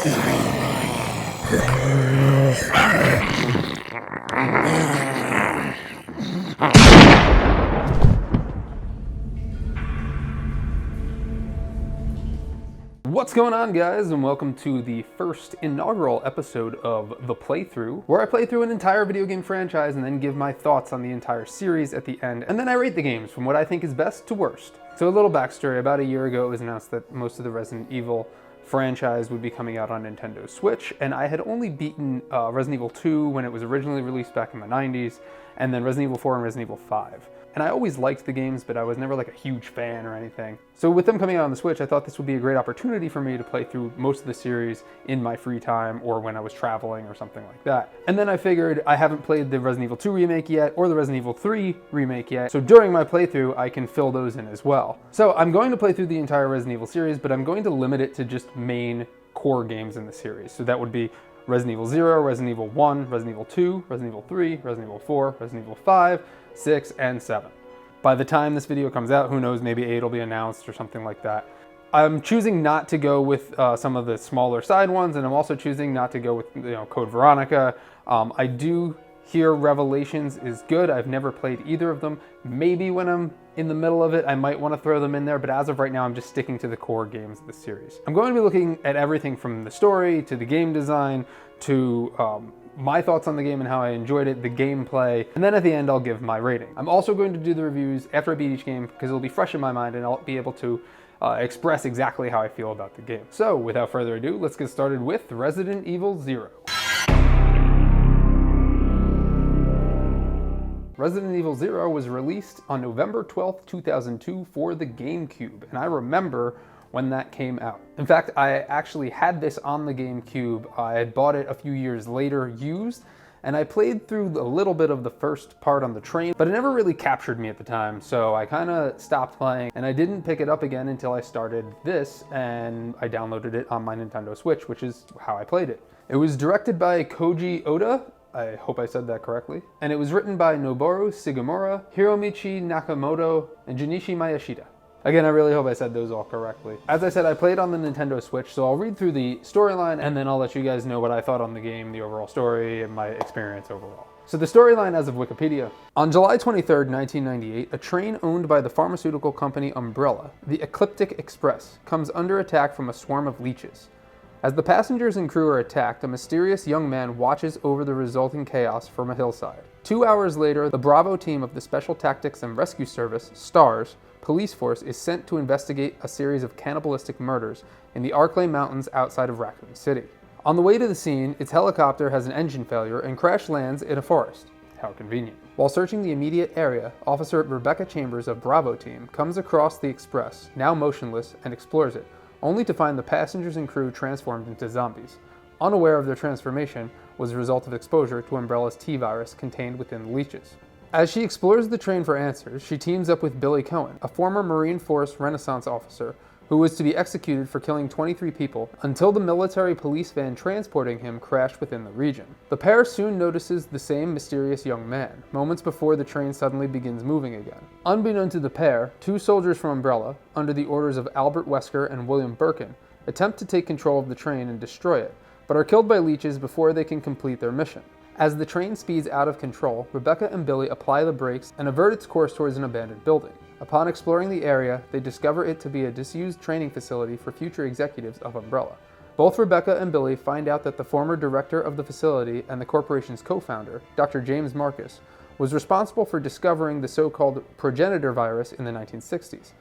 What's going on, guys, and welcome to the first inaugural episode of The Playthrough, where I play through an entire video game franchise and then give my thoughts on the entire series at the end, and then I rate the games from what I think is best to worst. So a little backstory: about a year ago it was announced that most of the Resident Evil franchise would be coming out on Nintendo Switch, and I had only beaten Resident Evil 2 when it was originally released back in the 90s, and then Resident Evil 4 and Resident Evil 5. And I always liked the games, but I was never like a huge fan or anything. So with them coming out on the Switch, I thought this would be a great opportunity for me to play through most of the series in my free time or when I was traveling or something like that. And then I figured I haven't played the Resident Evil 2 remake yet or the Resident Evil 3 remake yet, so during my playthrough I can fill those in as well. So I'm going to play through the entire Resident Evil series, but I'm going to limit it to just main core games in the series. So that would be Resident Evil 0, Resident Evil 1, Resident Evil 2, Resident Evil 3, Resident Evil 4, Resident Evil 5, 6, and 7. By the time this video comes out, who knows, maybe 8 will be announced or something like that. I'm choosing not to go with some of the smaller side ones, and I'm also choosing not to go with Code Veronica. I do hear Revelations is good. I've never played either of them. Maybe when I'm in the middle of it, I might want to throw them in there, but as of right now, I'm just sticking to the core games of the series. I'm going to be looking at everything from the story to the game design to my thoughts on the game and how I enjoyed it, the gameplay, and then at the end I'll give my rating. I'm also going to do the reviews after I beat each game because it'll be fresh in my mind and I'll be able to express exactly how I feel about the game. So without further ado, let's get started with Resident Evil 0. Resident Evil 0 was released on November 12th, 2002 for the GameCube, and I remember when that came out. In fact, I actually had this on the GameCube. I had bought it a few years later used, and I played through a little bit of the first part on the train, but it never really captured me at the time, so I kind of stopped playing, and I didn't pick it up again until I started this, and I downloaded it on my Nintendo Switch, which is how I played it. It was directed by Koji Oda. I hope I said that correctly. And it was written by Noboru Sugimura, Hiromichi Nakamoto, and Junichi Miyashita. Again, I really hope I said those all correctly. As I said, I played on the Nintendo Switch, so I'll read through the storyline and then I'll let you guys know what I thought on the game, the overall story, and my experience overall. So the storyline as of Wikipedia. On July 23rd, 1998, a train owned by the pharmaceutical company Umbrella, the Ecliptic Express, comes under attack from a swarm of leeches. As the passengers and crew are attacked, a mysterious young man watches over the resulting chaos from a hillside. 2 hours later, the Bravo team of the Special Tactics and Rescue Service, STARS, police force is sent to investigate a series of cannibalistic murders in the Arklay Mountains outside of Racoon City. On the way to the scene, its helicopter has an engine failure and crash lands in a forest. How convenient. While searching the immediate area, Officer Rebecca Chambers of Bravo team comes across the Express, now motionless, and explores it, only to find the passengers and crew transformed into zombies. Unaware of their transformation was a result of exposure to Umbrella's T-virus contained within the leeches. As she explores the train for answers, she teams up with Billy Cohen, a former Marine Force Renaissance officer who was to be executed for killing 23 people until the military police van transporting him crashed within the region. The pair soon notices the same mysterious young man, moments before the train suddenly begins moving again. Unbeknown to the pair, 2 soldiers from Umbrella, under the orders of Albert Wesker and William Birkin, attempt to take control of the train and destroy it, but are killed by leeches before they can complete their mission. As the train speeds out of control, Rebecca and Billy apply the brakes and avert its course towards an abandoned building. Upon exploring the area, they discover it to be a disused training facility for future executives of Umbrella. Both Rebecca and Billy find out that the former director of the facility and the corporation's co-founder, Dr. James Marcus, was responsible for discovering the so-called progenitor virus in the 1960s,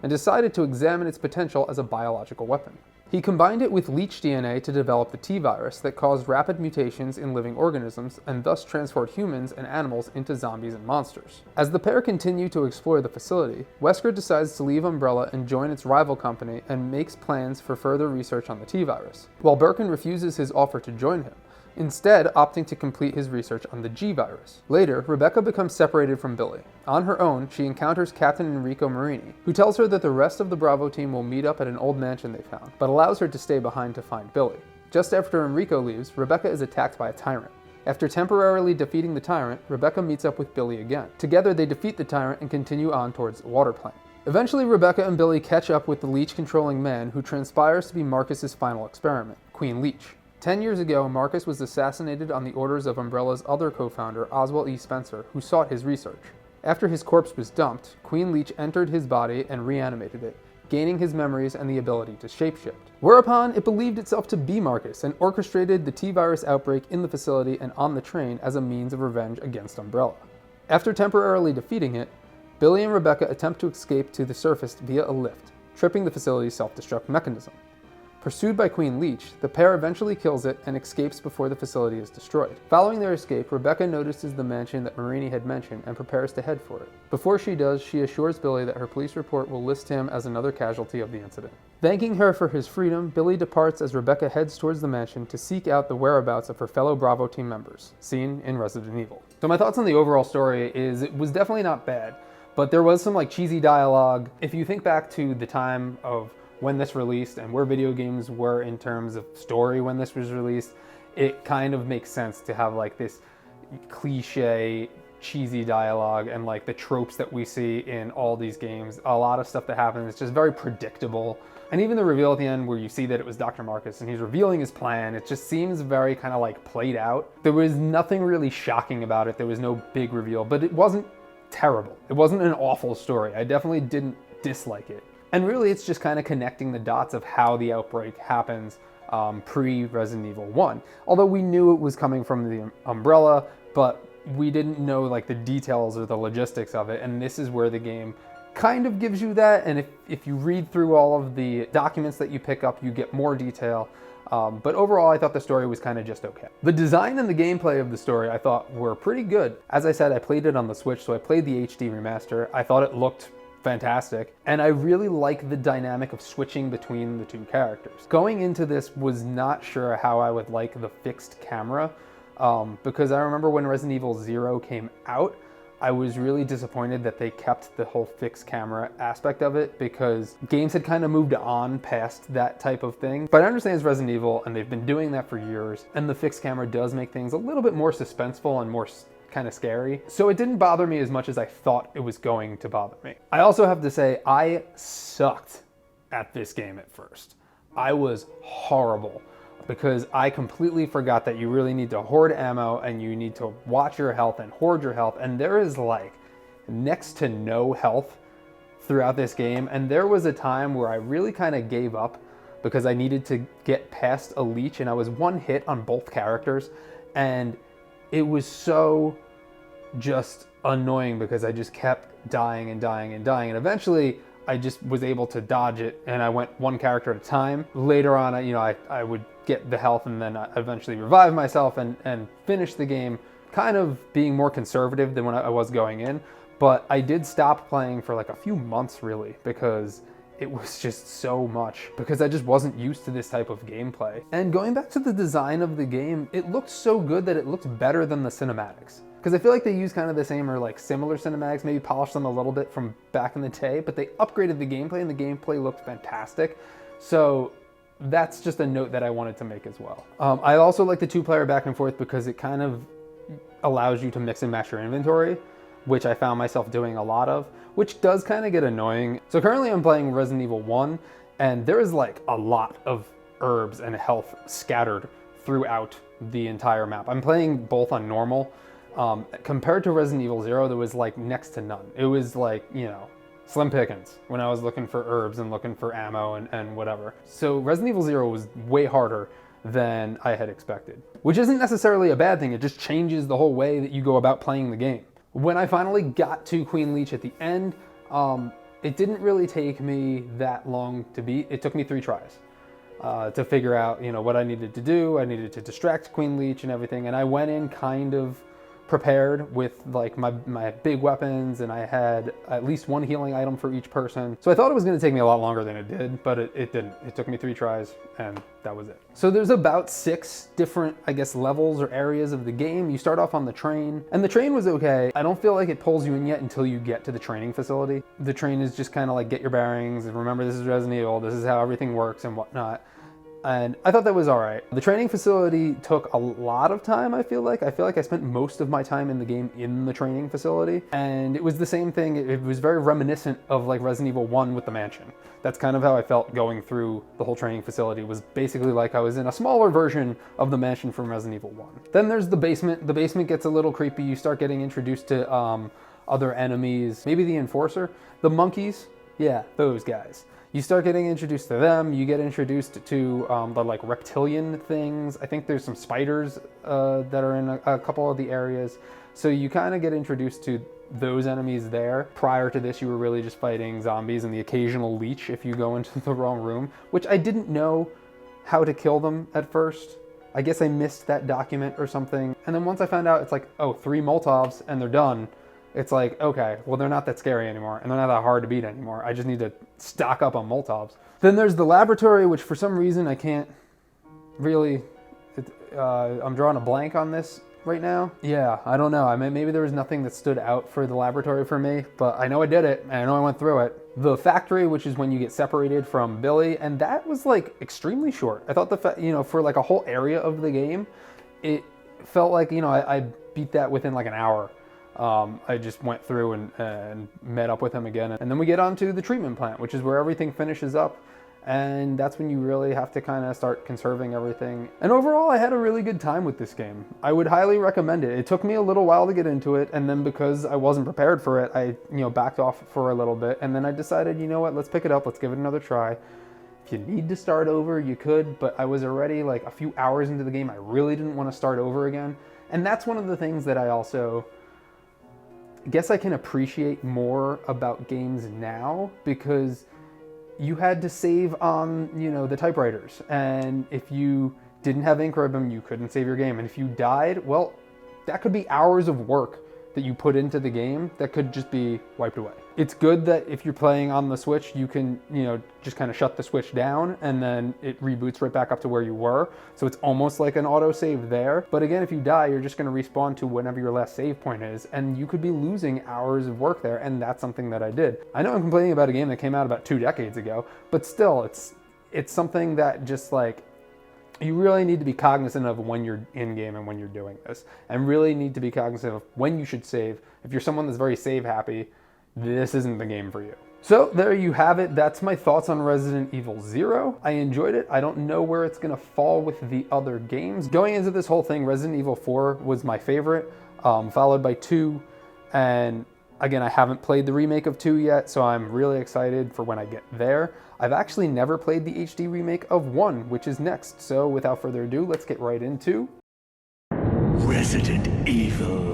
and decided to examine its potential as a biological weapon. He combined it with leech DNA to develop the T-virus that caused rapid mutations in living organisms and thus transformed humans and animals into zombies and monsters. As the pair continue to explore the facility, Wesker decides to leave Umbrella and join its rival company and makes plans for further research on the T-virus, while Birkin refuses his offer to join him, instead opting to complete his research on the G-virus. Later, Rebecca becomes separated from Billy. On her own, she encounters Captain Enrico Marini, who tells her that the rest of the Bravo team will meet up at an old mansion they found, but allows her to stay behind to find Billy. Just after Enrico leaves, Rebecca is attacked by a tyrant. After temporarily defeating the tyrant, Rebecca meets up with Billy again. Together they defeat the tyrant and continue on towards the water plant. Eventually, Rebecca and Billy catch up with the leech-controlling man who transpires to be Marcus's final experiment, Queen Leech. 10 years ago, Marcus was assassinated on the orders of Umbrella's other co-founder, Oswald E. Spencer, who sought his research. After his corpse was dumped, Queen Leech entered his body and reanimated it, gaining his memories and the ability to shapeshift. Whereupon, it believed itself to be Marcus and orchestrated the T-virus outbreak in the facility and on the train as a means of revenge against Umbrella. After temporarily defeating it, Billy and Rebecca attempt to escape to the surface via a lift, tripping the facility's self-destruct mechanism. Pursued by Queen Leech, the pair eventually kills it and escapes before the facility is destroyed. Following their escape, Rebecca notices the mansion that Marini had mentioned and prepares to head for it. Before she does, she assures Billy that her police report will list him as another casualty of the incident. Thanking her for his freedom, Billy departs as Rebecca heads towards the mansion to seek out the whereabouts of her fellow Bravo team members, seen in Resident Evil. So my thoughts on the overall story is it was definitely not bad, but there was some cheesy dialogue. If you think back to the time of when this released and where video games were in terms of story when this was released, it kind of makes sense to have this cliche, cheesy dialogue and the tropes that we see in all these games. A lot of stuff that happens is just very predictable. And even the reveal at the end where you see that it was Dr. Marcus and he's revealing his plan, it just seems very kind of played out. There was nothing really shocking about it. There was no big reveal, but it wasn't terrible. It wasn't an awful story. I definitely didn't dislike it. And really, it's just kind of connecting the dots of how the outbreak happens pre-Resident Evil 1. Although we knew it was coming from the Umbrella, but we didn't know the details or the logistics of it. And this is where the game kind of gives you that. And if you read through all of the documents that you pick up, you get more detail. But overall, I thought the story was kind of just okay. The design and the gameplay of the story I thought were pretty good. As I said, I played it on the Switch, so I played the HD remaster. I thought it looked fantastic, and I really like the dynamic of switching between the two characters. Going into this, was not sure how I would like the fixed camera, because I remember when Resident Evil 0 came out, I was really disappointed that they kept the whole fixed camera aspect of it, because games had kind of moved on past that type of thing. But I understand it's Resident Evil, and they've been doing that for years, and the fixed camera does make things a little bit more suspenseful and more kind of scary. So it didn't bother me as much as I thought it was going to bother me. I also have to say, I sucked at this game at first. I was horrible because I completely forgot that you really need to hoard ammo and you need to watch your health and hoard your health. And there is next to no health throughout this game. And there was a time where I really kind of gave up because I needed to get past a leech and I was one hit on both characters. And it was so just annoying because I just kept dying and dying and dying. And eventually I just was able to dodge it and I went one character at a time. Later on, I would get the health and then I eventually revive myself and finish the game kind of being more conservative than when I was going in. But I did stop playing for a few months really because it was just so much, because I just wasn't used to this type of gameplay. And going back to the design of the game, it looked so good that it looked better than the cinematics. Because I feel like they used kind of the same or similar cinematics, maybe polished them a little bit from back in the day, but they upgraded the gameplay and the gameplay looked fantastic. So that's just a note that I wanted to make as well. I also like the two-player back and forth because it kind of allows you to mix and match your inventory, which I found myself doing a lot of, which does kind of get annoying. So currently I'm playing Resident Evil 1, and there is a lot of herbs and health scattered throughout the entire map. I'm playing both on normal. Compared to Resident Evil 0, there was next to none. It was slim pickings when I was looking for herbs and looking for ammo and whatever. So Resident Evil 0 was way harder than I had expected, which isn't necessarily a bad thing. It just changes the whole way that you go about playing the game. When I finally got to Queen Leech at the end, it didn't really take me that long to beat. It took me 3 tries to figure out, what I needed to do. I needed to distract Queen Leech and everything, and I went in kind of prepared with my big weapons, and I had at least one healing item for each person. So I thought it was going to take me a lot longer than it did, but it didn't. It took me 3 tries and that was it. So there's about 6 different, levels or areas of the game. You start off on the train, and the train was okay. I don't feel like it pulls you in yet until you get to the training facility. The train is just kind of get your bearings and remember this is Resident Evil, this is how everything works and whatnot. and I thought that was all right. The training facility took a lot of time, I feel like. I feel like I spent most of my time in the game in the training facility, and it was the same thing. It was very reminiscent of like Resident Evil 1 with the mansion. That's kind of how I felt going through the whole training facility. It was basically like I was in a smaller version of the mansion from Resident Evil 1. Then there's the basement. The basement gets a little creepy. You start getting introduced to other enemies, maybe the Enforcer, the monkeys, yeah, those guys. You start getting introduced to them. You get introduced to the like reptilian things. I think there's some spiders that are in a couple of the areas. So you kind of get introduced to those enemies there. Prior to this, you were really just fighting zombies and the occasional leech if you go into the wrong room, which I didn't know how to kill them at first. I guess I missed that document or something. And then once I found out it's like, oh, 3 Molotovs and they're done. It's like, okay, well, they're not that scary anymore, and they're not that hard to beat anymore. I just need to stock up on Molotovs. Then there's the laboratory, which for some reason I can't really, I'm drawing a blank on this right now. Yeah, I don't know. I mean, maybe there was nothing that stood out for the laboratory for me, but I know I did it, and I know I went through it. The factory, which is when you get separated from Billy, and that was like extremely short. I thought for like a whole area of the game, it felt like, I beat that within like an hour. I just went through and met up with him again. And then we get on to the treatment plant, which is where everything finishes up. And that's when you really have to kind of start conserving everything. And overall, I had a really good time with this game. I would highly recommend it. It took me a little while to get into it. And then because I wasn't prepared for it, I backed off for a little bit. And then I decided, you know what, let's pick it up. Let's give it another try. If you need to start over, you could. But I was already like a few hours into the game. I really didn't want to start over again. And that's one of the things that I also guess I can appreciate more about games now, because you had to save on, the typewriters. And if you didn't have ink ribbon, you couldn't save your game. And if you died, well, that could be hours of work that you put into the game that could just be wiped away. It's good that if you're playing on the Switch, you can, just kind of shut the Switch down and then it reboots right back up to where you were. So it's almost like an autosave there. But again, if you die, you're just going to respawn to whenever your last save point is, and you could be losing hours of work there, and that's something that I did. I know I'm complaining about a game that came out about 2 decades ago, but still, it's something that just like, you really need to be cognizant of when you're in game and when you're doing this, and really need to be cognizant of when you should save. If you're someone that's very save happy, this isn't the game for you. So there you have it. That's my thoughts on Resident Evil 0. I enjoyed it. I don't know where it's gonna fall with the other games. Going into this whole thing, Resident Evil 4 was my favorite, followed by 2, and again, I haven't played the remake of 2 yet, so I'm really excited for when I get there. I've actually never played the HD remake of 1, which is next. So without further ado, let's get right into Resident Evil.